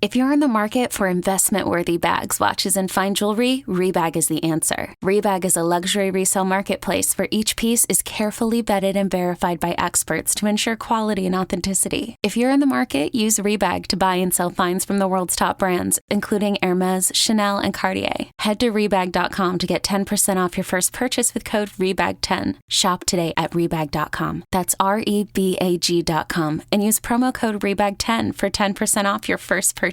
If you're in the market for investment-worthy bags, watches, and fine jewelry, Rebag is the answer. Rebag is a luxury resale marketplace where each piece is carefully vetted and verified by experts to ensure quality and authenticity. If you're in the market, use Rebag to buy and sell finds from the world's top brands, including Hermes, Chanel, and Cartier. Head to Rebag.com to get 10% off your first purchase with code REBAG10. Shop today at Rebag.com. That's REBAG.com and use promo code REBAG10 for 10% off your first purchase.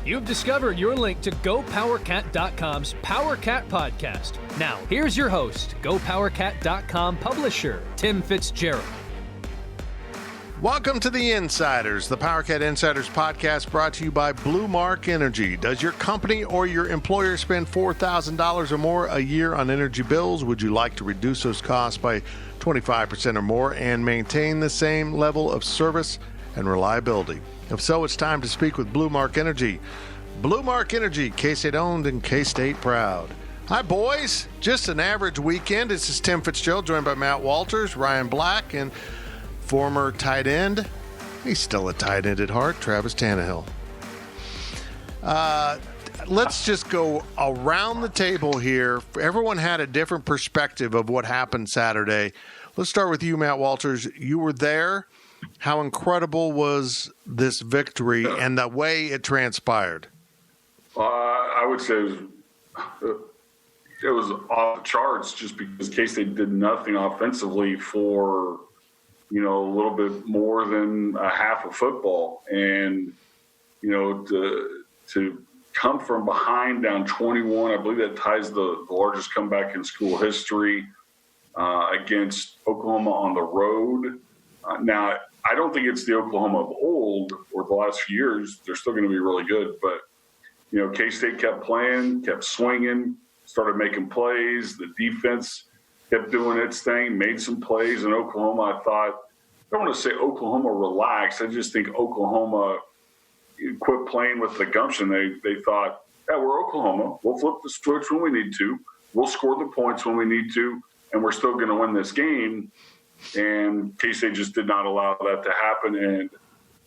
You've discovered your link to GoPowerCat.com's PowerCat podcast. Now, here's your host, GoPowerCat.com publisher, Tim Fitzgerald. Welcome to The Insiders, the PowerCat Insiders podcast brought to you by Blue Mark Energy. Does your company or your employer spend $4,000 or more a year on energy bills? Would you like to reduce those costs by 25% or more and maintain the same level of service and reliability? If so, it's time to speak with Blue Mark Energy. Blue Mark Energy, K-State owned and K-State proud. Hi, boys. Just an average weekend. This is Tim Fitzgerald, joined by Matt Walters, Ryan Black, and former tight end. He's still a tight end at heart, Travis Tannehill. Let's just go around the table here. Everyone had a different perspective of what happened Saturday. Let's start with you, Matt Walters. You were there. How incredible was this victory and the way it transpired? I would say it was off the charts just because K-State did nothing offensively for a little bit more than a half of football. And, to come from behind down 21, I believe that ties the largest comeback in school history against Oklahoma on the road. Now, I don't think it's the Oklahoma of old or the last few years. They're still going to be really good. But, K-State kept playing, kept swinging, started making plays. The defense kept doing its thing, made some plays. And Oklahoma, I don't want to say Oklahoma relaxed. I just think Oklahoma quit playing with the gumption. They thought, yeah, we're Oklahoma. We'll flip the switch when we need to. We'll score the points when we need to, and we're still going to win this game. And K-State just did not allow that to happen. And,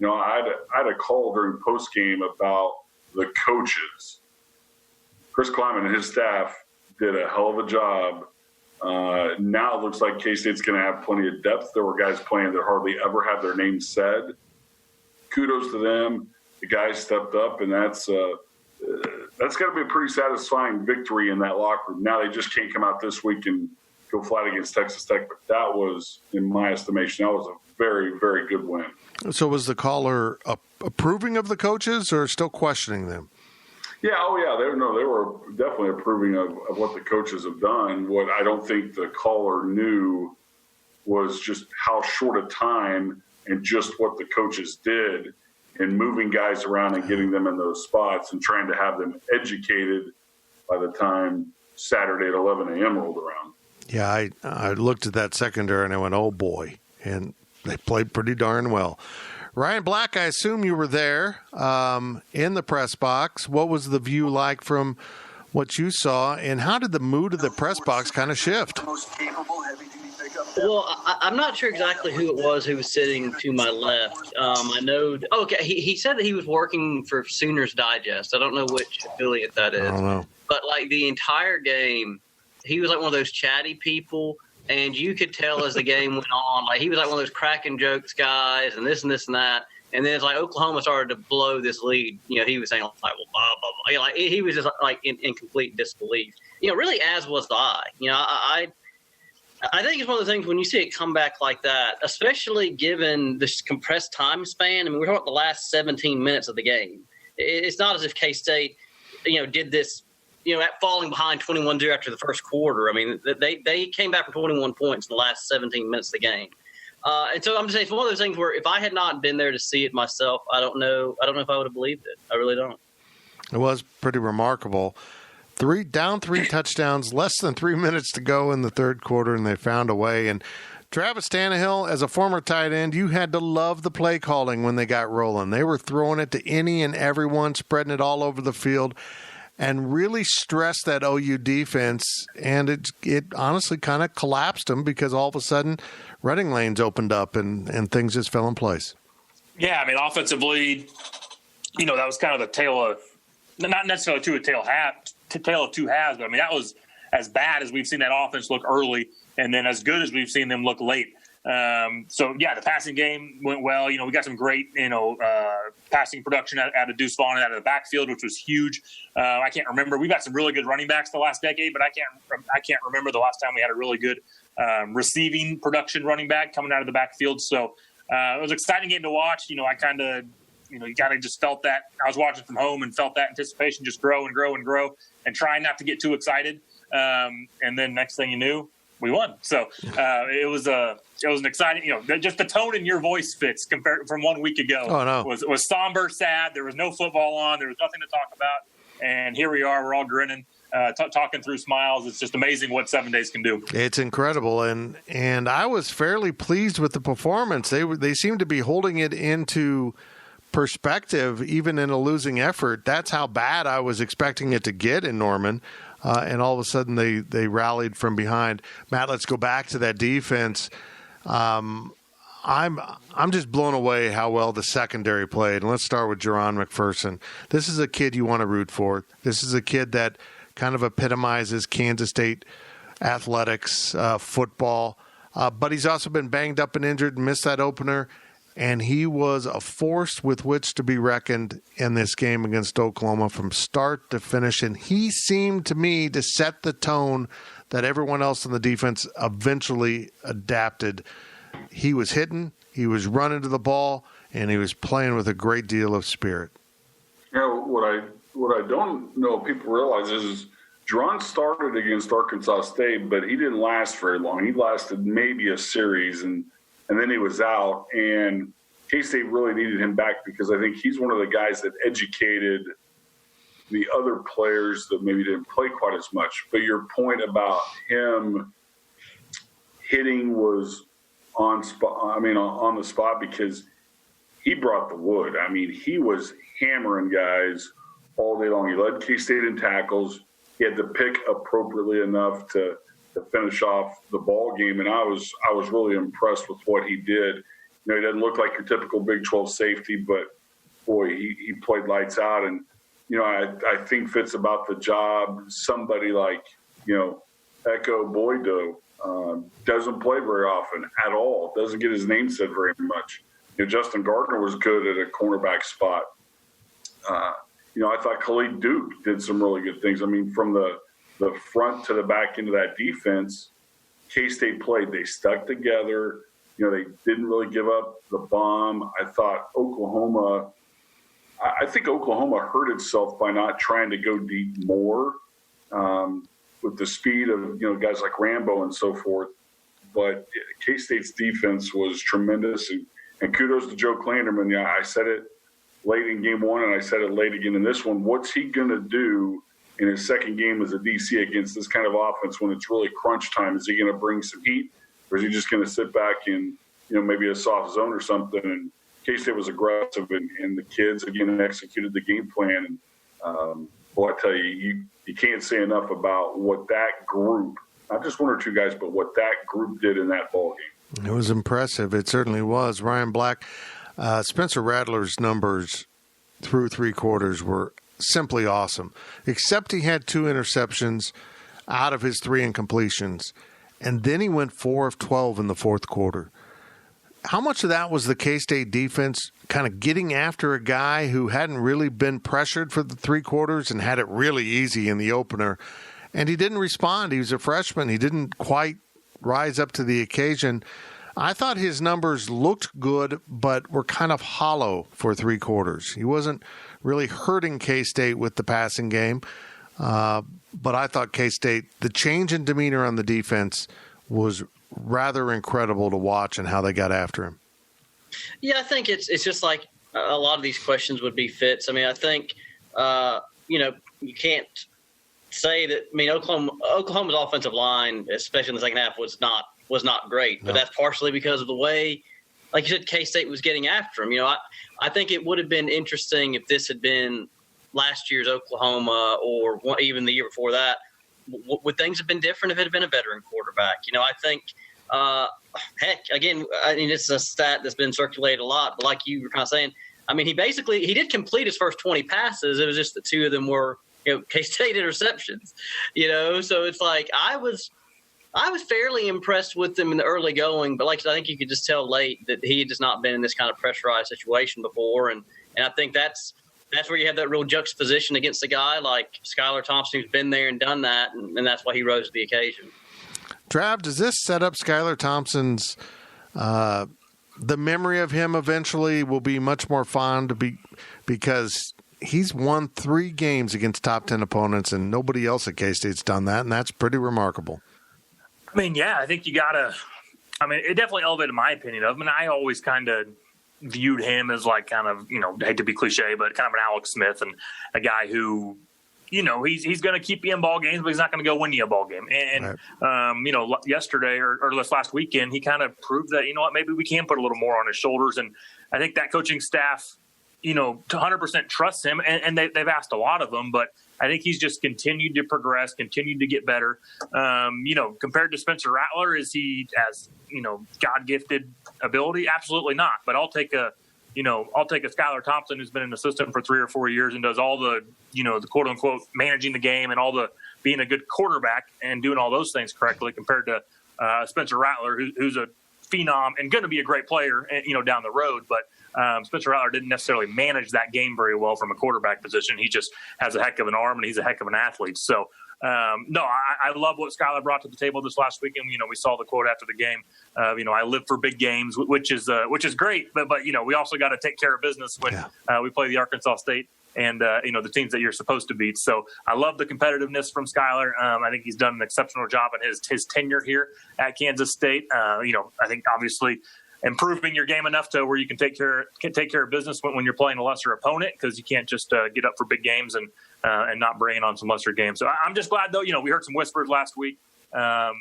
I had a call during postgame about the coaches. Chris Kleiman and his staff did a hell of a job. Now it looks like K-State's going to have plenty of depth. There were guys playing that hardly ever had their names said. Kudos to them. The guys stepped up, and that's got to be a pretty satisfying victory in that locker room. Now they just can't come out this week and go flat against Texas Tech, but that was, in my estimation, that was a very, very good win. So was the caller approving of the coaches or still questioning them? Yeah, they were definitely approving of what the coaches have done. What I don't think the caller knew was just how short a time and just what the coaches did in moving guys around and getting them in those spots and trying to have them educated by the time Saturday at 11 a.m. rolled around. Yeah, I looked at that secondary and I went, oh boy, and they played pretty darn well. Ryan Black, I assume you were there in the press box. What was the view like from what you saw, and how did the mood of the press box kind of shift? Well, I'm not sure exactly who it was who was sitting to my left. I know. Okay, he said that he was working for Sooners Digest. I don't know which affiliate that is. I don't know. But like the entire game, he was like one of those chatty people. And you could tell as the game went on, like he was like one of those cracking jokes guys and this and this and that. And then it's like Oklahoma started to blow this lead. He was saying like, well, blah, blah, blah. Like he was just like in complete disbelief. Really, as was I. I think it's one of the things when you see it come back like that, especially given this compressed time span. I mean, we're talking about the last 17 minutes of the game. It's not as if K-State, did this, at falling behind 21-0 after the first quarter. I mean, they came back for 21 points in the last 17 minutes of the game. And so I'm just saying it's one of those things where if I had not been there to see it myself, I don't know if I would have believed it. I really don't. It was pretty remarkable. Three touchdowns, less than 3 minutes to go in the third quarter, and they found a way. And Travis Tannehill, as a former tight end, you had to love the play calling when they got rolling. They were throwing it to any and everyone, spreading it all over the field. and really stressed that OU defense, and it honestly kind of collapsed them because all of a sudden running lanes opened up and things just fell in place. Yeah, I mean, offensively, that was kind of the tale of – not necessarily a tale of two halves, but, I mean, that was as bad as we've seen that offense look early and then as good as we've seen them look late. The passing game went well. We got some great, passing production out of Deuce Vaughn out of the backfield, which was huge. I can't remember. We've got some really good running backs the last decade, but I can't remember the last time we had a really good receiving production running back coming out of the backfield. So it was an exciting game to watch. I kind of, you kind of just felt that. I was watching from home and felt that anticipation just grow and grow and grow, and trying not to get too excited. And then next thing you knew, we won. So it was an exciting, just the tone in your voice, Fitz, compared from 1 week ago. Oh, no. was somber, sad. There was no football on. There was nothing to talk about. And here we are. We're all grinning, talking through smiles. It's just amazing what 7 days can do. It's incredible. And I was fairly pleased with the performance. They seemed to be holding it into perspective, even in a losing effort. That's how bad I was expecting it to get in Norman. And all of a sudden they rallied from behind. Matt, let's go back to that defense. I'm just blown away how well the secondary played. And let's start with Jerron McPherson. This is a kid you want to root for. This is a kid that kind of epitomizes Kansas State athletics, football. But he's also been banged up and injured and missed that opener. And he was a force with which to be reckoned in this game against Oklahoma from start to finish. And he seemed to me to set the tone that everyone else on the defense eventually adapted. He was hitting, he was running to the ball, and he was playing with a great deal of spirit. What I don't know people realize is Jerron started against Arkansas State, but he didn't last very long. He lasted maybe a series, and then he was out. And K-State really needed him back because I think he's one of the guys that educated the other players that maybe didn't play quite as much. But your point about him hitting was on the spot because he brought the wood. I mean, he was hammering guys all day long. He led K-State in tackles. He had to pick appropriately enough to finish off the ball game, and I was really impressed with what he did. He doesn't look like your typical Big 12 safety, but boy, he played lights out. And I think Fitz about the job. Somebody like Echo Boydo doesn't play very often at all. Doesn't get his name said very much. Justin Gardner was good at a cornerback spot. I thought Khalid Duke did some really good things. I mean, from the front to the back end of that defense, K-State played. They stuck together. They didn't really give up the bomb. I think Oklahoma hurt itself by not trying to go deep more with the speed of, guys like Rambo and so forth. But K-State's defense was tremendous. And kudos to Joe Klanderman. Yeah, I said it late in game one, and I said it late again in this one. What's he going to do in his second game as a DC against this kind of offense when it's really crunch time? Is he going to bring some heat, or is he just going to sit back in, maybe a soft zone or something? And K-State was aggressive, and the kids, again, executed the game plan. And, I tell you, you can't say enough about what that group, not just one or two guys, but what that group did in that ball game. It was impressive. It certainly was. Ryan Black, Spencer Rattler's numbers through three quarters were simply awesome, except he had 2 interceptions out of his 3 incompletions, and then he went 4 of 12 in the fourth quarter. How much of that was the K-State defense kind of getting after a guy who hadn't really been pressured for the 3 quarters and had it really easy in the opener, and he didn't respond? He was a freshman. He didn't quite rise up to the occasion. I thought his numbers looked good, but were kind of hollow for 3 quarters. He wasn't really hurting K-State with the passing game. But I thought K-State, the change in demeanor on the defense was rather incredible to watch and how they got after him. Yeah, I think it's just like a lot of these questions would be Fitz. I mean, I think, you can't say that. I mean, Oklahoma's offensive line, especially in the second half, was not great. But that's partially because of the way, like you said, K-State was getting after him. I think it would have been interesting if this had been last year's Oklahoma or even the year before that, would things have been different if it had been a veteran quarterback? I think, heck, again, I mean, it's a stat that's been circulated a lot, but like you were kind of saying, I mean, he did complete his first 20 passes. It was just that 2 of them were, K-State interceptions, so it's like I was fairly impressed with him in the early going, but like I think you could just tell late that he had just not been in this kind of pressurized situation before, and I think that's where you have that real juxtaposition against a guy like Skylar Thompson who's been there and done that, and that's why he rose to the occasion. Trav, does this set up Skylar Thompson's the memory of him eventually will be much more fond because he's won 3 games against top 10 opponents, and nobody else at K-State's done that, and that's pretty remarkable. I mean, yeah, I think you got to – I mean, it definitely elevated my opinion of him. And I always kind of viewed him as like kind of, I hate to be cliche, but kind of an Alex Smith and a guy who, he's going to keep you in ball games, but he's not going to go win you a ball game. And, right. Yesterday or this last weekend, he kind of proved that, maybe we can put a little more on his shoulders. And I think that coaching staff, to 100% trusts him. And they've asked a lot of him, but I think he's just continued to progress, continued to get better. Compared to Spencer Rattler, is he as, God-gifted ability? Absolutely not. But I'll take a Skylar Thompson who's been in the system for 3 or 4 years and does all the, the quote unquote managing the game and all the being a good quarterback and doing all those things correctly compared to Spencer Rattler, who's a phenom and going to be a great player, down the road. But Spencer Rattler didn't necessarily manage that game very well from a quarterback position. He just has a heck of an arm and he's a heck of an athlete. So, I love what Skylar brought to the table this last weekend. We saw the quote after the game. I live for big games, which is great. But we also got to take care of business when we play the Arkansas State and the teams that you're supposed to beat. So I love the competitiveness from Skylar. I think he's done an exceptional job in his tenure here at Kansas State. I think obviously improving your game enough to where you can take care of business when you're playing a lesser opponent, because you can't just get up for big games and not bring on some lesser games. So I'm just glad, though, we heard some whispers last week of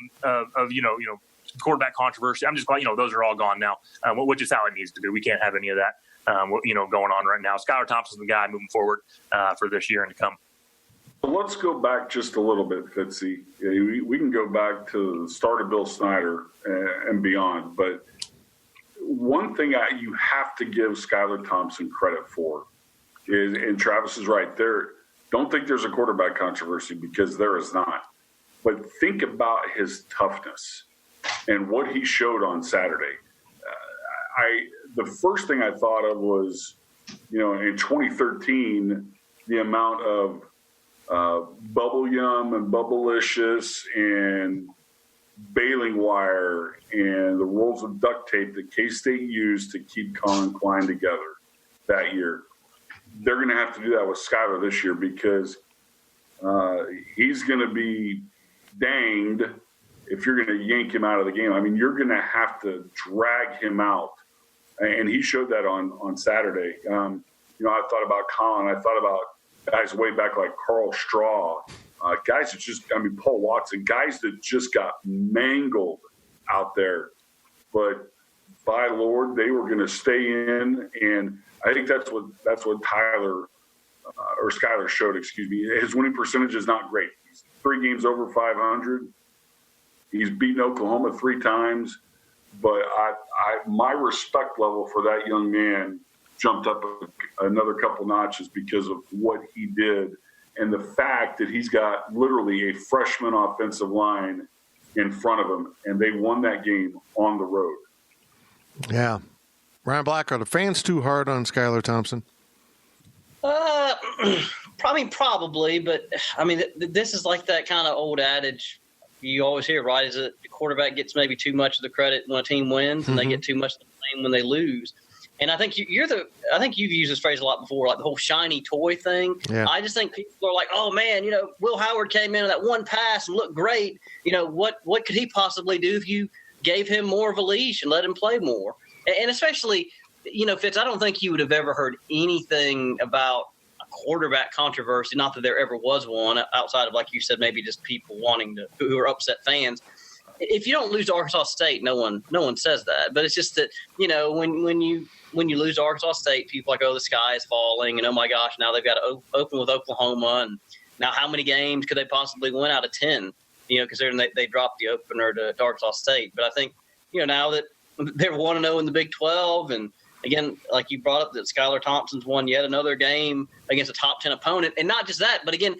quarterback controversy. I'm just glad, those are all gone now, which is how it needs to be. We can't have any of that, going on right now. Skylar Thompson's the guy moving forward for this year and to come. Let's go back just a little bit, Fitzy. We can go back to the start of Bill Snyder and beyond, but one thing you have to give Skylar Thompson credit for is, and Travis is right, don't think there's a quarterback controversy, because there is not. But think about his toughness and what he showed on Saturday. The first thing I thought of was, in 2013, the amount of Bubble Yum and Bubblicious and baling wire and the rolls of duct tape that K-State used to keep Colin Klein together that year. They're going to have to do that with Skylar this year, because he's going to be danged if you're going to yank him out of the game. I mean, you're going to have to drag him out. And he showed that on Saturday. I thought about Colin. I thought about guys way back like Carl Straw, guys that Paul Watson, guys that just got mangled out there. But by Lord, they were going to stay in, and I think that's what Tyler or Skylar showed. Excuse me. His winning percentage is not great. He's 3 games over 500. He's beaten Oklahoma 3 times, but my respect level for that young man jumped up another couple notches because of what he did, and the fact that he's got literally a freshman offensive line in front of him, and they won that game on the road. Yeah. Ryan Black, are the fans too hard on Skylar Thompson? Probably, but this is like that kind of old adage you always hear, right? Is that the quarterback gets maybe too much of the credit when a team wins, and they get too much of the blame when they lose. And I think I think you've used this phrase a lot before, like the whole shiny toy thing. Yeah. I just think people are like, oh man, Will Howard came in with that one pass and looked great. What could he possibly do if you gave him more of a leash and let him play more? And especially, Fitz, I don't think you would have ever heard anything about a quarterback controversy. Not that there ever was one outside of, like you said, maybe just people who are upset fans. if you don't lose to Arkansas State, no one says that. But it's just that, when you lose to Arkansas State, people are like, oh, the sky is falling, and oh my gosh, now they've got to open with Oklahoma, and now how many games could they possibly win out of 10? Considering they dropped the opener to Arkansas State. But I think, now that they're 1-0 in the Big 12, and again, like you brought up, that Skylar Thompson's won yet another game against a top 10 opponent, and not just that, but again,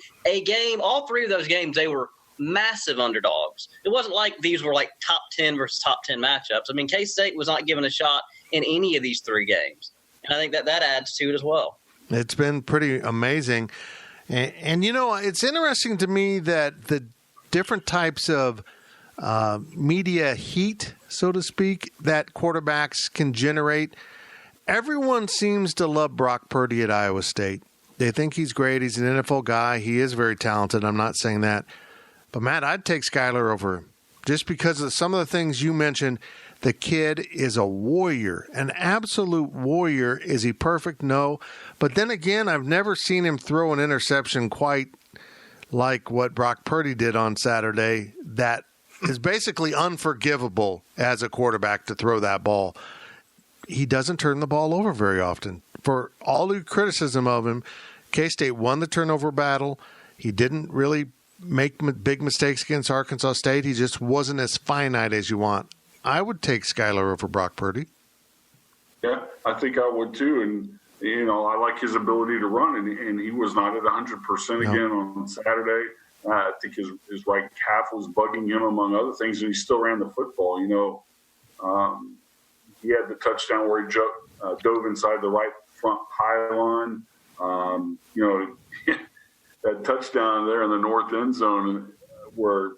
all three of those games, they were massive underdogs. It wasn't like these were like top 10 versus top 10 matchups. I mean, K-State was not given a shot in any of these three games, and I think that adds to it as well. It's been pretty amazing, and it's interesting to me that the different types of media heat, so to speak, that quarterbacks can generate. Everyone seems to love Brock Purdy at Iowa State. They think he's great. He's an NFL guy. He is very talented. I'm not saying that. But, Matt, I'd take Skylar over him just because of some of the things you mentioned. The kid is a warrior, an absolute warrior. Is he perfect? No. But then again, I've never seen him throw an interception quite like what Brock Purdy did on Saturday. That is basically unforgivable as a quarterback to throw that ball. He doesn't turn the ball over very often. For all the criticism of him, K-State won the turnover battle. He didn't really make big mistakes against Arkansas State. He just wasn't as finite as you want. I would take Skylar over Brock Purdy. Yeah, I think I would too. And, I like his ability to run, and he was not at 100% again on Saturday. I think his right calf was bugging him, among other things, and he still ran the football. He had the touchdown where he dove inside the right front pylon. That touchdown there in the north end zone where,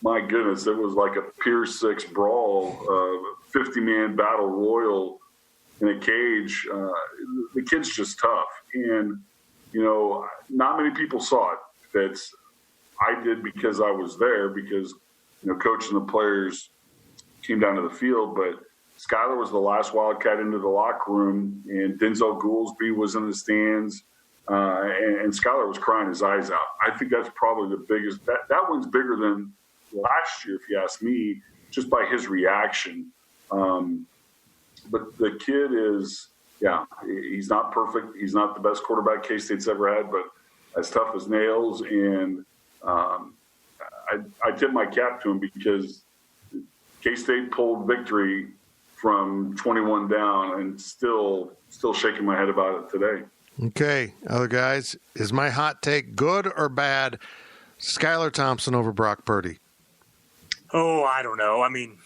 my goodness, it was like a Pier 6 brawl, 50-man battle royal in a cage. The kid's just tough. And, not many people saw it. I did because I was there, because, Coach and the players came down to the field. But Skylar was the last Wildcat into the locker room, and Denzel Goolsby was in the stands, and Skylar was crying his eyes out. I think that's probably the biggest. That one's bigger than last year, if you ask me, just by his reaction. But the kid is, he's not perfect. He's not the best quarterback K-State's ever had, but as tough as nails. And I tip my cap to him because K-State pulled victory from 21 down, and still shaking my head about it today. Okay, other guys, is my hot take good or bad? Skylar Thompson over Brock Purdy. Oh, I don't know. I mean,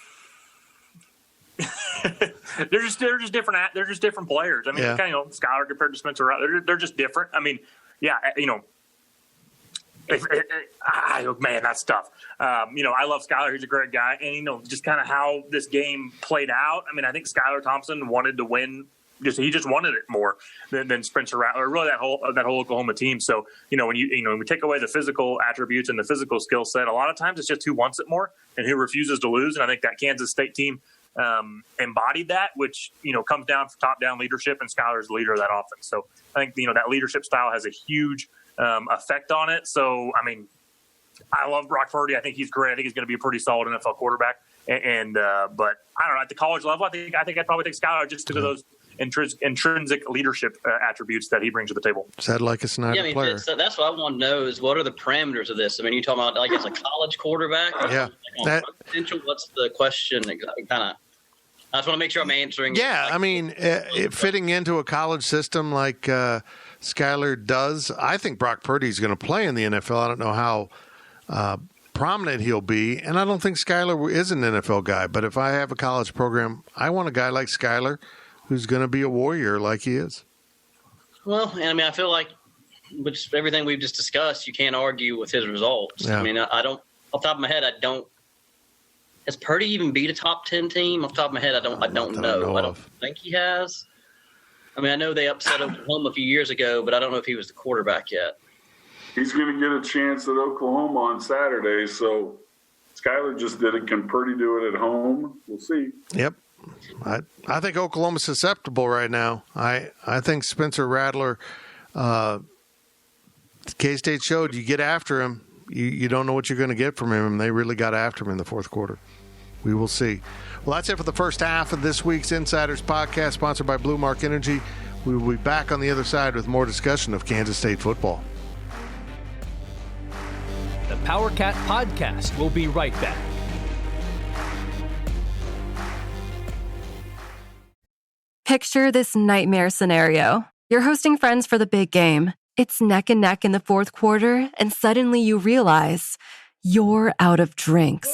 they're just different. They're just different players. I mean, Skylar compared to Spencer, they're just different. I mean, man, that's tough. I love Skylar. He's a great guy. And, just kind of how this game played out. I mean, I think Skylar Thompson wanted to win. He just wanted it more than Spencer Rattler, really that whole Oklahoma team. So, when we take away the physical attributes and the physical skill set, a lot of times it's just who wants it more and who refuses to lose. And I think that Kansas State team embodied that, which, comes down from top-down leadership, and Skylar's the leader of that offense. So I think, that leadership style has a huge effect on it. So, I mean, I love Brock Purdy. I think he's great. I think he's going to be a pretty solid NFL quarterback. But I don't know, at the college level, I think I'd probably take Skylar just because of those intrinsic leadership attributes that he brings to the table. Said like a Snyder player. That's what I want to know is what are the parameters of this? I mean, you talking about like as a college quarterback? Yeah. Potential. What's the question? I just want to make sure I'm answering. Yeah, I mean, fitting into a college system like Skylar does, I think Brock Purdy is going to play in the NFL. I don't know how prominent he'll be, and I don't think Skylar is an NFL guy. But if I have a college program, I want a guy like Skylar who's going to be a warrior like he is. Well, and I mean, I feel like with everything we've just discussed, you can't argue with his results. Yeah. I mean, I don't, off the top of my head, has Purdy even beat a top 10 team? Off the top of my head, I don't know. I don't think he has. I mean, I know they upset Oklahoma a few years ago, but I don't know if he was the quarterback yet. He's going to get a chance at Oklahoma on Saturday, so Skylar just did it. Can Purdy do it at home? We'll see. Yep. I think Oklahoma's susceptible right now. I think Spencer Rattler, K-State showed you get after him, You don't know what you're going to get from him, and they really got after him in the fourth quarter. We will see. Well, that's it for the first half of this week's Insiders Podcast, sponsored by Blue Mark Energy. We will be back on the other side with more discussion of Kansas State football. The Power Cat Podcast will be right back. Picture this nightmare scenario. You're hosting friends for the big game. It's neck and neck in the fourth quarter, and suddenly you realize you're out of drinks.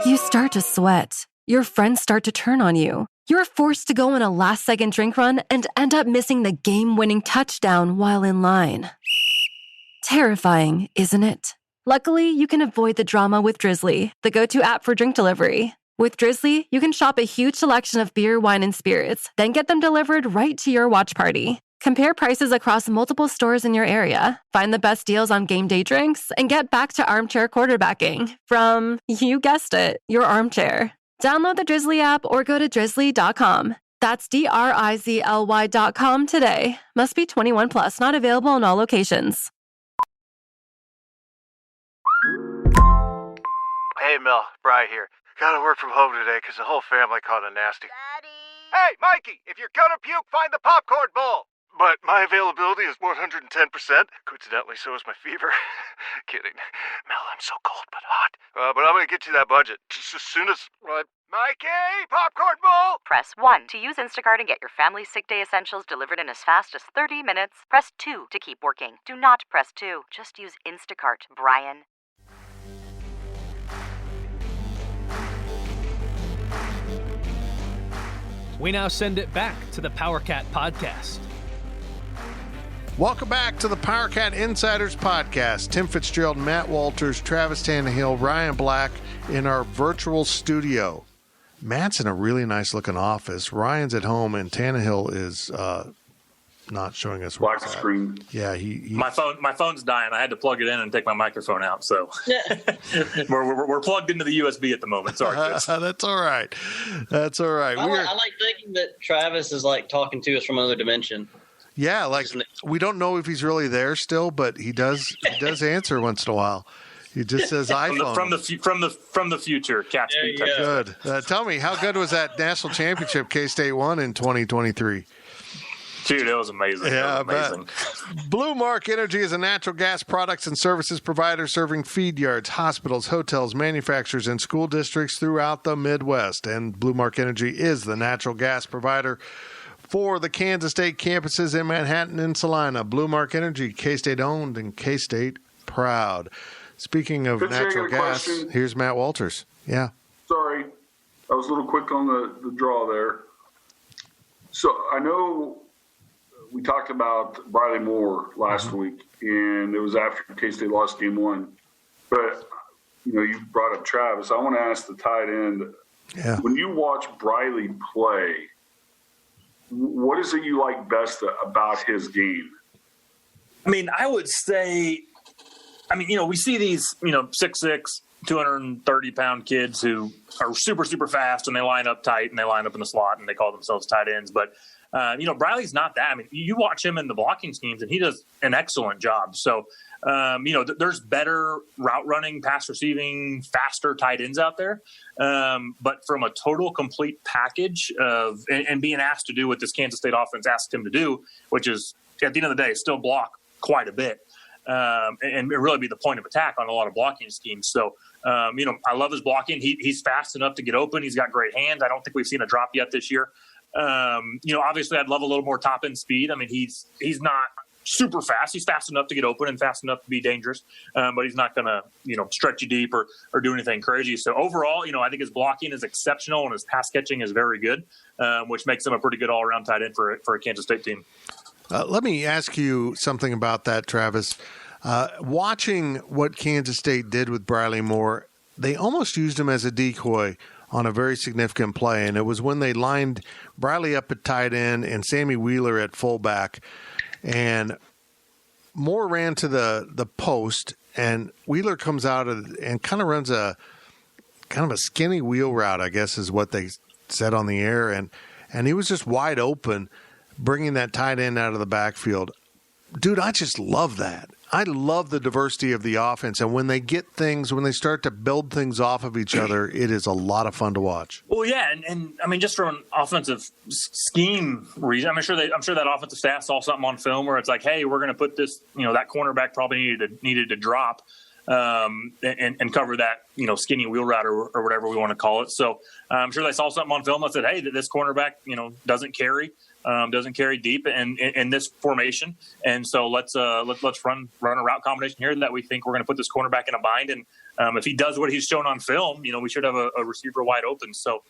You start to sweat. Your friends start to turn on you. You're forced to go on a last-second drink run and end up missing the game-winning touchdown while in line. Terrifying, isn't it? Luckily, you can avoid the drama with Drizzly, the go-to app for drink delivery. With Drizzly, you can shop a huge selection of beer, wine, and spirits, then get them delivered right to your watch party. Compare prices across multiple stores in your area, find the best deals on game day drinks, and get back to armchair quarterbacking from, you guessed it, your armchair. Download the Drizzly app or go to drizzly.com. That's DRIZLY.com today. Must be 21 plus, not available in all locations. Hey, Mel, Bri here. Gotta work from home today because the whole family caught a nasty. Daddy! Hey, Mikey, if you're gonna puke, find the popcorn bowl. But my availability is 110%. Coincidentally, so is my fever. Kidding. Mel, I'm so cold but hot. But I'm gonna get you that budget just as soon as... Mikey, popcorn bowl! Press 1 to use Instacart and get your family's sick day essentials delivered in as fast as 30 minutes. Press 2 to keep working. Do not press 2. Just use Instacart, Brian. We now send it back to the Power Cat Podcast. Welcome back to the Power Cat Insiders Podcast. Tim Fitzgerald, Matt Walters, Travis Tannehill, Ryan Black in our virtual studio. Matt's in a really nice-looking office. Ryan's at home, and Tannehill is not showing us black screen. Yeah, he my phone's dying. I had to plug it in and take my microphone out. So we're plugged into the USB at the moment. Sorry, Chris. That's all right. That's all right. I like thinking that Travis is like talking to us from another dimension. Yeah, like we don't know if he's really there still, but he does answer once in a while. He just says iPhone. From the future. Catch me. Good. Tell me, how good was that national championship K-State won in 2023? Dude, it was amazing. Yeah, it was amazing. Blue Mark Energy is a natural gas products and services provider serving feed yards, hospitals, hotels, manufacturers, and school districts throughout the Midwest. And Blue Mark Energy is the natural gas provider for the Kansas State campuses in Manhattan and Salina. Blue Mark Energy, K-State owned and K-State proud. Speaking of natural gas, here's Matt Walters. Yeah. Sorry, I was a little quick on the draw there. So I know we talked about Briley Moore last week, and it was after K-State lost game 1. But, you brought up Travis. I want to ask the tight end, when you watch Briley play, what is it you like best about his game? I mean, I would say, we see these, 6'6", 230-pound kids who are super, super fast, and they line up tight, and they line up in the slot, and they call themselves tight ends. But, Briley's not that. I mean, you watch him in the blocking schemes, and he does an excellent job. So, there's better route running, pass receiving, faster tight ends out there. But from a total complete package of and being asked to do what this Kansas State offense asked him to do, which is, at the end of the day, still block quite a bit. And really be the point of attack on a lot of blocking schemes. So, I love his blocking. He's fast enough to get open. He's got great hands. I don't think we've seen a drop yet this year. Obviously I'd love a little more top end speed. I mean, he's not super fast. He's fast enough to get open and fast enough to be dangerous. But he's not going to, stretch you deep or do anything crazy. So overall, I think his blocking is exceptional and his pass catching is very good, which makes him a pretty good all around tight end for a Kansas State team. Let me ask you something about that, Travis. Watching what Kansas State did with Briley Moore, they almost used him as a decoy on a very significant play, and it was when they lined Briley up at tight end and Sammy Wheeler at fullback, and Moore ran to the post, and Wheeler comes out and kind of runs a skinny wheel route, I guess is what they said on the air, and he was just wide open, bringing that tight end out of the backfield. Dude, I just love that. I love the diversity of the offense, and when they start to build things off of each other, it is a lot of fun to watch. Well, yeah, and I mean, just from an offensive scheme reason, I'm sure that offensive staff saw something on film where it's like, hey, we're going to put this, that cornerback probably needed to drop and cover that, skinny wheel route or whatever we want to call it. So I'm sure they saw something on film that said, hey, this cornerback, doesn't carry deep in this formation, and so let's run a route combination here that we think we're going to put this cornerback in a bind, and if he does what he's shown on film, we should have a receiver wide open. So,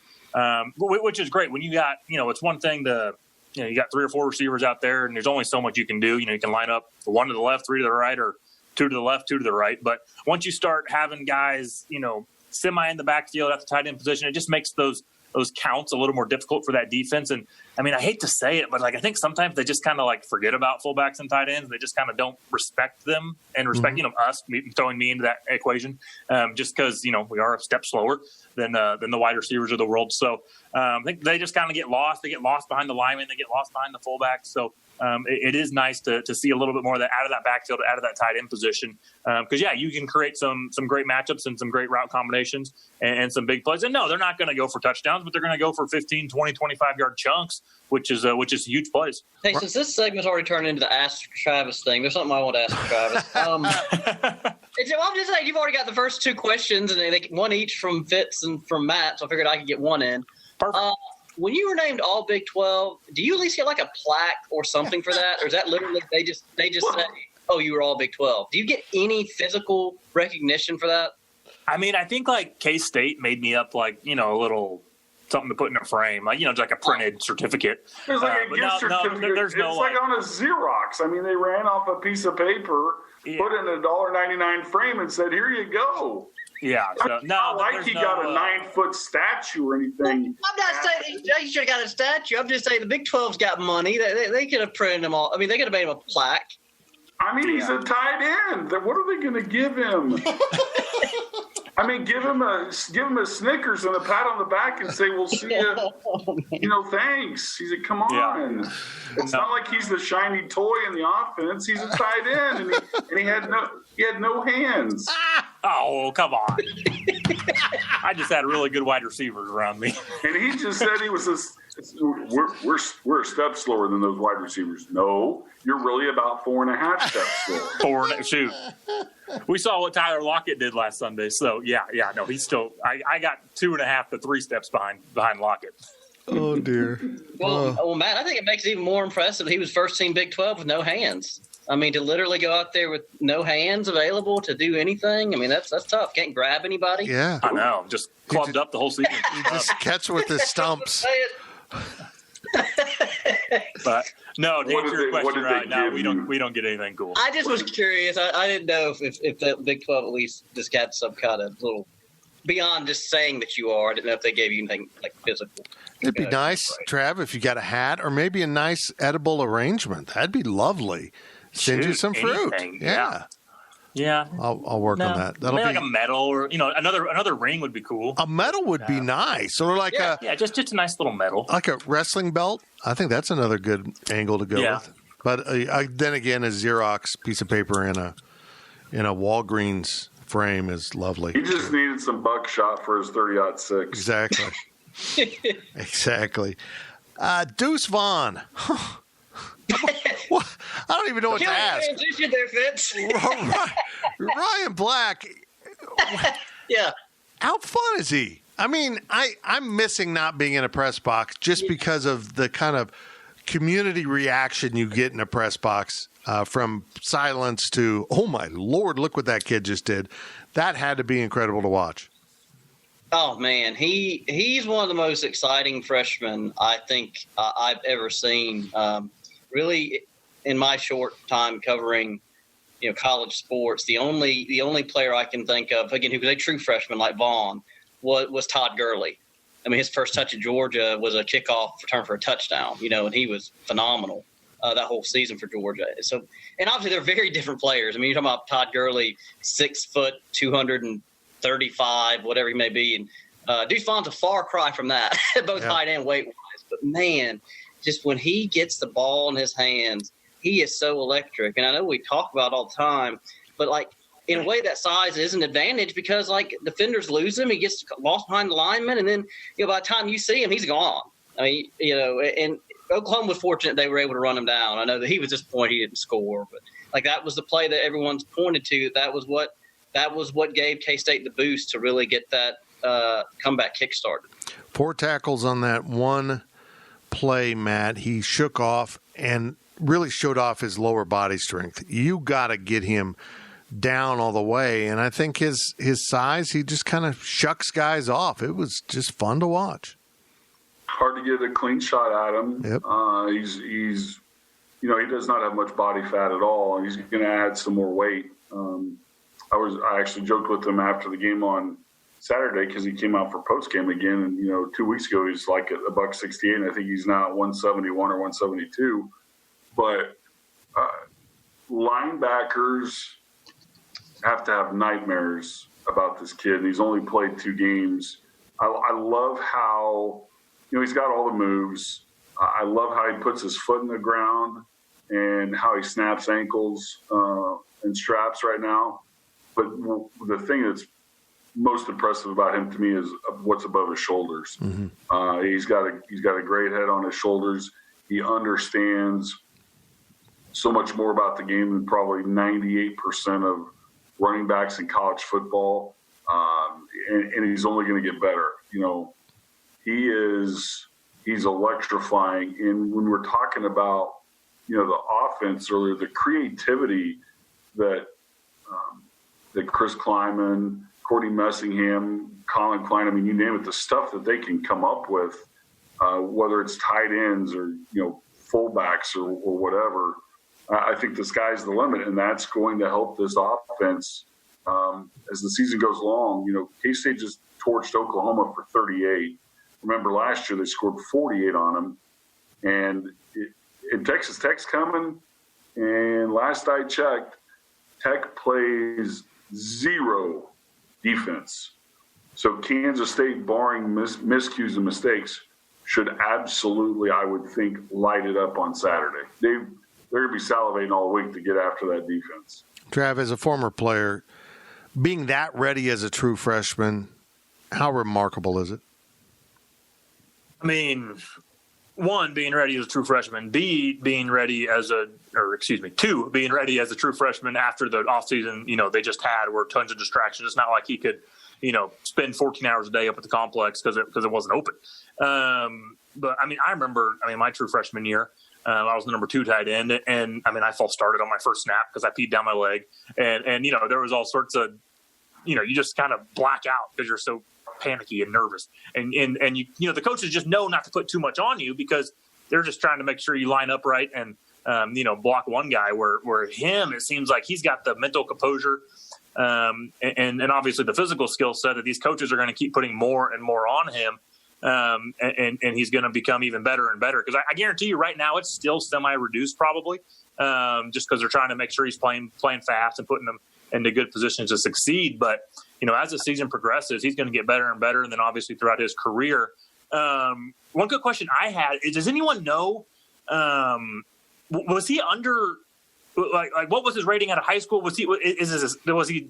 which is great when you got it's one thing to you got 3 or 4 receivers out there, and there's only so much you can do. You can line up 1 to the left, 3 to the right, or 2 to the left, 2 to the right. But once you start having guys semi in the backfield at the tight end position, it just makes those counts a little more difficult for that defense. And I mean, I hate to say it, but I think sometimes they just kind of forget about fullbacks and tight ends. They just kind of don't respect them and respect, us throwing me into that equation, just because, we are a step slower than the wide receivers of the world. So I think they just kind of get lost. They get lost behind the linemen. They get lost behind the fullbacks. So it is nice to see a little bit more of that out of that backfield, out of that tight end position. Because, you can create some great matchups and some great route combinations and some big plays. And no, they're not going to go for touchdowns, but they're going to go for 15, 20, 25-yard chunks, which is huge plays. Hey, since this segment's already turned into the Ask Travis thing, there's something I want to ask Travis. I'm just saying, you've already got the first 2 questions, and they one each from Fitz and from Matt, so I figured I could get one in. Perfect. When you were named All Big 12, do you at least get a plaque or something for that? Or is that literally they just say, oh, you were All Big 12? Do you get any physical recognition for that? I mean, I think K-State made me up a little something to put in a frame, like a printed certificate. There's a gift certificate. There's no it's on a Xerox. I mean, they ran off a piece of paper, put it in a $1.99 frame, and said, "Here you go." Yeah, so, no, he got a 9-foot statue or anything. I'm not saying he should have got a statue. I'm just saying the Big 12's got money. They could have printed them all. I mean, they could have made him a plaque. I mean, he's a tight end. What are they going to give him? I mean, give him a Snickers and a pat on the back and say, "We'll see you." Thanks. He said, "Come on." Yeah. It's not like he's the shiny toy in the offense. He's a tight end, and he had no hands. Oh, come on! I just had really good wide receivers around me, and he just said he was we're a step slower than those wide receivers. No, you're really about 4.5 steps slower. Shoot. We saw what Tyler Lockett did last Sunday. So, no, he's still – I got 2.5 to 3 steps behind Lockett. Oh, dear. Well, Matt, I think it makes it even more impressive that he was first team Big 12 with no hands. I mean, to literally go out there with no hands available to do anything, I mean, that's tough. Can't grab anybody. Yeah. I know. Just clubbed up the whole season. You just catch with his stumps. But no, to answer your question right now, we don't get anything cool. I just was curious. I didn't know if the Big 12 at least just got some kind of little beyond just saying that you are. I didn't know if they gave you anything physical. It'd be nice, Trav, if you got a hat or maybe a nice edible arrangement. That'd be lovely. Send you some fruit. Yeah. Yeah, I'll work on that. That'll be like a medal, or another ring would be cool. A medal would be nice, or like just a nice little medal, like a wrestling belt. I think that's another good angle to go with. But then again, a Xerox piece of paper in a Walgreens frame is lovely. He just needed some buckshot for his 30-06. Exactly. Exactly. Deuce Vaughn. What? I don't even know what to ask. Transition there, Fitz. Ryan Black. Yeah. How fun is he? I mean, I'm missing not being in a press box just because of the kind of community reaction you get in a press box, from silence to, oh, my Lord, look what that kid just did. That had to be incredible to watch. Oh, man. He's one of the most exciting freshmen I think I've ever seen. Really, in my short time covering, college sports, the only player I can think of, again, who was a true freshman like Vaughn, was Todd Gurley. I mean, his first touch at Georgia was a kickoff return for a touchdown, and he was phenomenal that whole season for Georgia. So, and obviously they're very different players. I mean, you're talking about Todd Gurley, 6 foot, 235, whatever he may be, and Deuce Vaughn's a far cry from that, both height and weight wise. But man, just when he gets the ball in his hands, he is so electric. And I know we talk about it all the time, but like in a way that size is an advantage because like defenders lose him. He gets lost behind the lineman. And then, by the time you see him, he's gone. I mean, and Oklahoma was fortunate they were able to run him down. I know that he was disappointed he didn't score, but like that was the play that everyone's pointed to. That was what gave K-State the boost to really get that comeback kick-started. 4 tackles on that one play, Matt. He shook off and really showed off his lower body strength. You got to get him down all the way, and I think his size, he just kind of shucks guys off. It was just fun to watch. Hard to get a clean shot at him. Yep. He's he does not have much body fat at all. He's going to add some more weight. I actually joked with him after the game on Saturday because he came out for post game again, and 2 weeks ago he's like at $168, and I think he's now at 171 or 172. But linebackers have to have nightmares about this kid, and he's only played 2 games. I love how he's got all the moves. I love how he puts his foot in the ground and how he snaps ankles and straps right now. But the thing that's most impressive about him to me is what's above his shoulders. Mm-hmm. He's got a great head on his shoulders. He understands so much more about the game than probably 98% of running backs in college football, and he's only going to get better. He's electrifying. And when we're talking about the offense earlier, the creativity that Chris Kleiman, Courtney Messingham, Colin Klein, I mean, you name it, the stuff that they can come up with, whether it's tight ends or fullbacks or whatever. I think the sky's the limit, and that's going to help this offense as the season goes along. K-State just torched Oklahoma for 38. Remember last year they scored 48 on them, and Texas Tech's coming. And last I checked, Tech plays 0 defense. So Kansas State, barring miscues and mistakes, should absolutely, I would think, light it up on Saturday. They're going to be salivating all week to get after that defense. Trav, as a former player, being that ready as a true freshman, how remarkable is it? I mean, 1, being ready as a true freshman. B, being ready as 2, being ready as a true freshman after the offseason, they just had were tons of distractions. It's not like he could, spend 14 hours a day up at the complex because it wasn't open. But, I remember, my true freshman year, I was the number 2 tight end, and I false started on my first snap because I peed down my leg, and there was all sorts of, you just kind of black out because you're so panicky and nervous, and you the coaches just know not to put too much on you because they're just trying to make sure you line up right and block one guy. Where him, it seems like he's got the mental composure, and obviously the physical skill set that these coaches are going to keep putting more and more on him. And he's going to become even better and better because I guarantee you right now it's still semi-reduced probably just because they're trying to make sure he's playing fast and putting them into good positions to succeed. But, as the season progresses, he's going to get better and better. And then obviously throughout his career. One good question I had is, does anyone know, was he under like what was his rating out of high school? Was he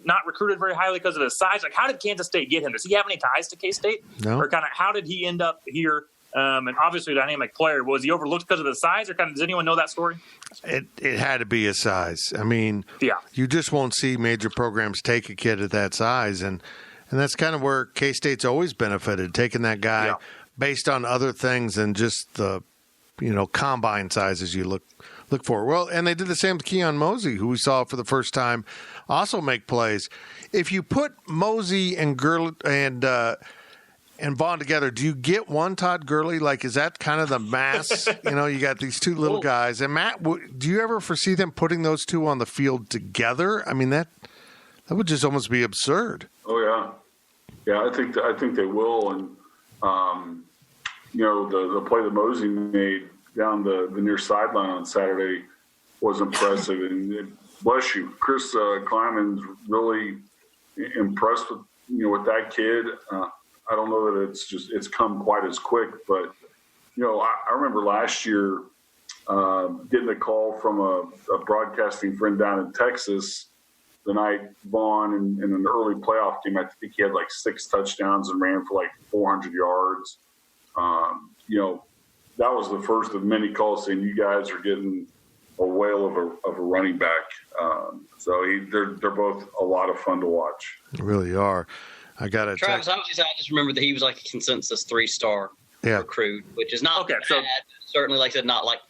not recruited very highly because of his size? Like, how did Kansas State get him? Does he have any ties to K-State? No. Or kind of how did he end up here? And obviously a dynamic player. Was he overlooked because of the size, or does anyone know that story? It had to be his size. Yeah. You just won't see major programs take a kid at that size, and that's kind of where K-State's always benefited, taking that guy based on other things than just the combine sizes you look for. Well, and they did the same with Keon Mosey, who we saw for the first time also make plays. If you put Mosey and Gurley and Vaughn together, do you get one Todd Gurley? Like, is that kind of the mass? You got these two little guys. And Matt, do you ever foresee them putting those two on the field together? That would just almost be absurd. Oh yeah, I think they will. And the play that Mosey made down the near sideline on Saturday was impressive. And bless you, Chris Kleiman's really impressed with that kid. I don't know that it's come quite as quick, but I remember last year getting a call from a broadcasting friend down in Texas the night Vaughn in an early playoff game, I think he had like 6 touchdowns and ran for like 400 yards. That was the first of many calls saying you guys are getting a whale of a running back. They're both a lot of fun to watch. They really are. Travis, I just remember that he was like a consensus 3-star recruit, which is not bad. So certainly, like I said, not like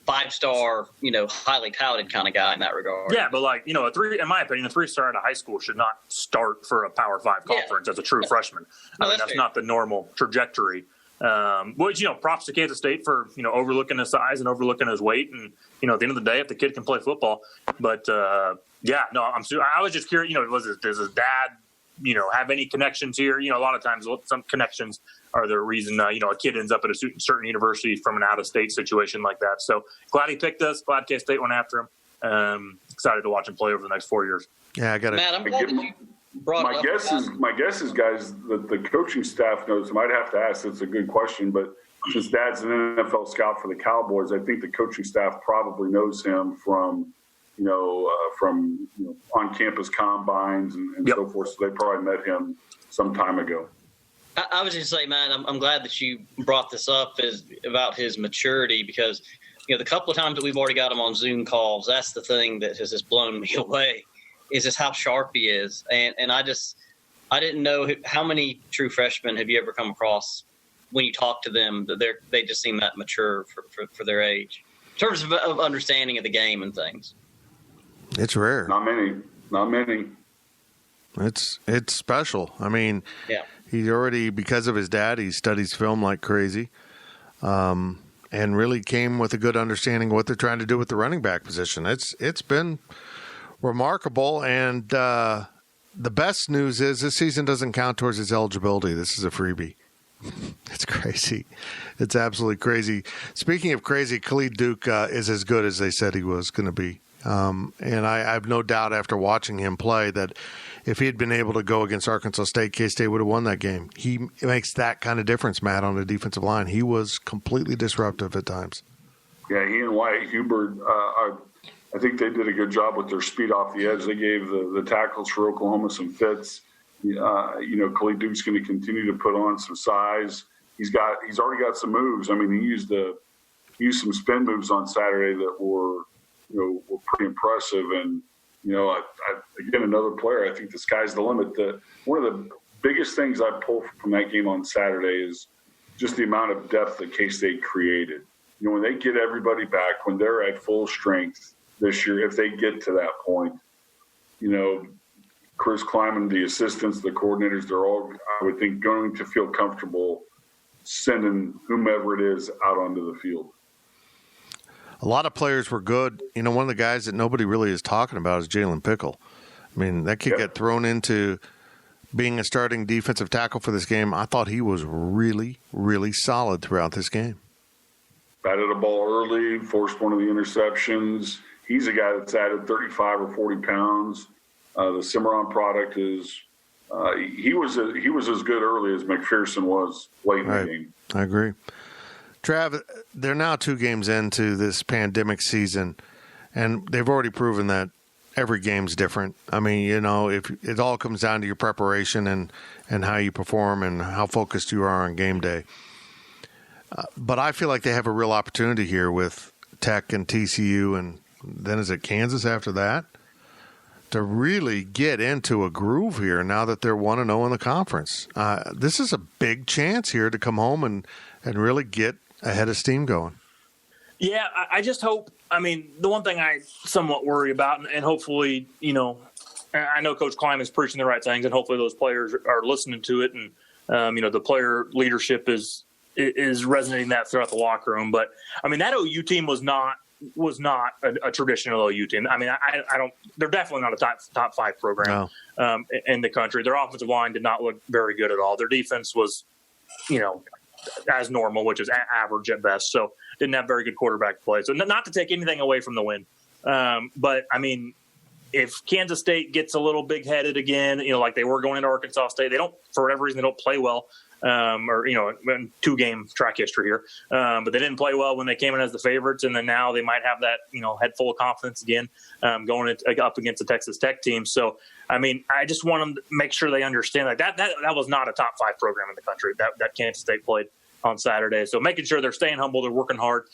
5-star, highly touted kind of guy in that regard. Yeah, but in my opinion, a 3-star at a high school should not start for a Power 5 conference as a true freshman. That's not the normal trajectory. Which, props to Kansas State for, overlooking his size and overlooking his weight. And, at the end of the day, if the kid can play football. But, I was just curious, does his dad, have any connections here? A lot of times some connections are the reason, a kid ends up at a certain university from an out-of-state situation like that. So glad he picked us. Glad K-State went after him. Excited to watch him play over the next 4 years. Yeah, I got it. Matt, I'm glad that you brought my guess is, guys, that the coaching staff knows. I might have to ask. It's a good question, but since Dad's an NFL scout for the Cowboys, I think the coaching staff probably knows him from on-campus combines and so forth. So they probably met him some time ago. I was just saying, Matt, I'm glad that you brought this up about his maturity because, the couple of times that we've already got him on Zoom calls, that's the thing that has just blown me away. Is just how sharp he is. And I didn't know how many true freshmen have you ever come across when you talk to them that they just seem that mature for their age in terms of understanding of the game and things. It's rare. Not many. It's special. I mean, he already, because of his dad, he studies film like crazy. And really came with a good understanding of what they're trying to do with the running back position. It's been remarkable, and the best news is this season doesn't count towards his eligibility. This is a freebie. It's crazy. It's absolutely crazy. Speaking of crazy, Khalid Duke is as good as they said he was going to be. And I have no doubt after watching him play that if he had been able to go against Arkansas State, K-State would have won that game. He makes that kind of difference, Matt, on the defensive line. He was completely disruptive at times. Yeah, he and Wyatt Hubert, I think they did a good job with their speed off the edge. They gave the tackles for Oklahoma some fits. Khalid Duke's going to continue to put on some size. He's already got some moves. I mean, he used some spin moves on Saturday that were pretty impressive. And again, another player. I think the sky's the limit. One of the biggest things I pull from that game on Saturday is just the amount of depth that K-State created. When they get everybody back, when they're at full strength this year, if they get to that point, Chris Kleiman, the assistants, the coordinators, they're all, I would think, going to feel comfortable sending whomever it is out onto the field. A lot of players were good. One of the guys that nobody really is talking about is Jalen Pickle. I mean, that kid got thrown into being a starting defensive tackle for this game. I thought he was really, really solid throughout this game. Batted a ball early, forced one of the interceptions. He's a guy that's added 35 or 40 pounds. The Cimarron product is he was as good early as McPherson was late in the game. I agree. Trav, they're now 2 games into this pandemic season, and they've already proven that every game's different. I mean, if it all comes down to your preparation and how you perform and how focused you are on game day. But I feel like they have a real opportunity here with Tech and TCU, and then is it Kansas after that, to really get into a groove here now that they're 1-0 in the conference. This is a big chance here to come home and really get ahead of steam going. Yeah, I just hope. I mean, the one thing I somewhat worry about, and hopefully, I know Coach Klein is preaching the right things, and hopefully those players are listening to it, and the player leadership is resonating that throughout the locker room. But I mean, that OU team was not a traditional OU team. I mean, I don't. They're definitely not a top 5 program in the country. Their offensive line did not look very good at all. Their defense was, as normal, which is average at best. So didn't have very good quarterback play. So not to take anything away from the win, but I mean, if Kansas State gets a little big-headed again, like they were going into Arkansas State, they don't, for whatever reason, they don't play well or 2-game track history here. But they didn't play well when they came in as the favorites, and then now they might have that head full of confidence again going up against the Texas Tech team. So I mean, I just want them to make sure they understand that was not a top 5 program in the country that Kansas State played on Saturday. So making sure they're staying humble, they're working hard.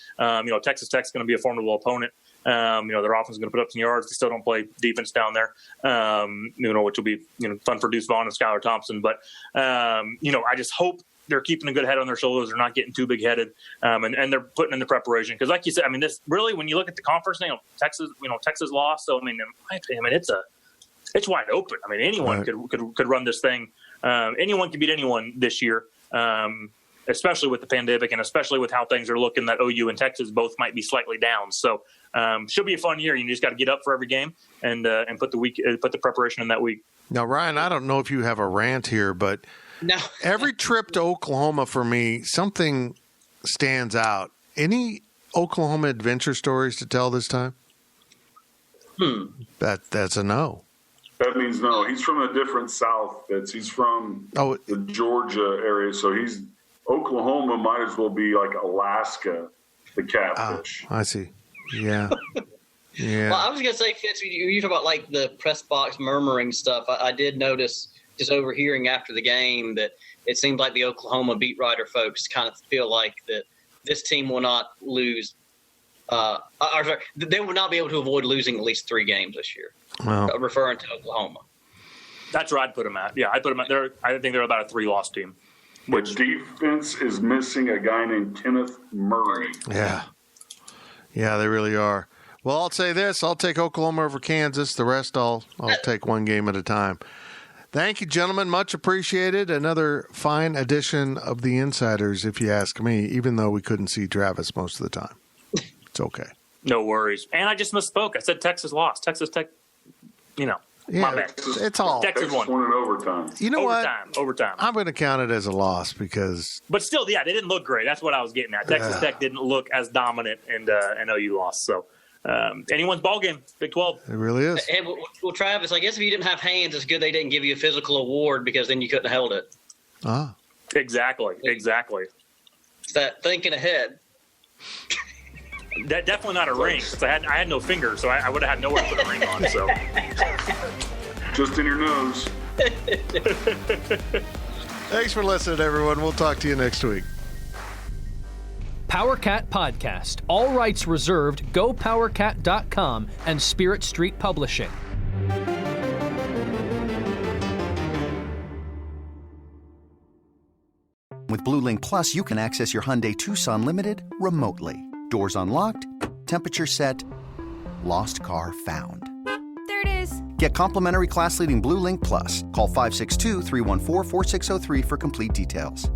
Texas Tech's going to be a formidable opponent. Their offense is going to put up some yards. They still don't play defense down there, which will be fun for Deuce Vaughn and Skylar Thompson. But I just hope they're keeping a good head on their shoulders. They're not getting too big headed, and they're putting in the preparation. Because, like you said, I mean, this really, when you look at the conference thing, Texas lost. So I mean, in my opinion, it's wide open. I mean, anyone could run this thing. Anyone can beat anyone this year. Especially with the pandemic and especially with how things are looking, that OU and Texas both might be slightly down. So should be a fun year. You just got to get up for every game and put the preparation in that week. Now, Ryan, I don't know if you have a rant here, but no. Every trip to Oklahoma for me, something stands out. Any Oklahoma adventure stories to tell this time? That's a no. That means no. He's from a different South. He's from the Georgia area, so Oklahoma might as well be like Alaska, the catfish. I see. Yeah. Yeah. Well, I was going to say, Fitz, you talk about like the press box murmuring stuff. I did notice just overhearing after the game that it seemed like the Oklahoma beat writer folks kind of feel like that this team will not lose. They will not be able to avoid losing at least 3 games this year. Well, referring to Oklahoma. That's where I'd put them at. Yeah, I'd put them at there. I think they're about a 3-loss team. Which defense is missing a guy named Kenneth Murray. Yeah. Yeah, they really are. Well, I'll say this. I'll take Oklahoma over Kansas. The rest I'll take one game at a time. Thank you, gentlemen. Much appreciated. Another fine edition of the Insiders, if you ask me, even though we couldn't see Travis most of the time. It's okay. No worries. And I just misspoke. I said Texas lost. Texas Tech, Yeah, my bad. It's all. Texas won in overtime. You know Overtime. I'm going to count it as a loss because. But still, yeah, they didn't look great. That's what I was getting at. Texas Tech didn't look as dominant, and OU lost. So anyone's ball game, Big 12. It really is. And well, Travis, I guess if you didn't have hands, it's good they didn't give you a physical award because then you couldn't have held it. Exactly. It's that thinking ahead. That definitely not a ring. I had no fingers, so I would have had nowhere to put a ring on. So just in your nose. Thanks for listening, everyone. We'll talk to you next week. PowerCat Podcast. All rights reserved. GoPowerCat.com and Spirit Street Publishing. With Blue Link Plus, you can access your Hyundai Tucson Limited remotely. Doors unlocked, temperature set, lost car found. There it is. Get complimentary class-leading Blue Link Plus. Call 562-314-4603 for complete details.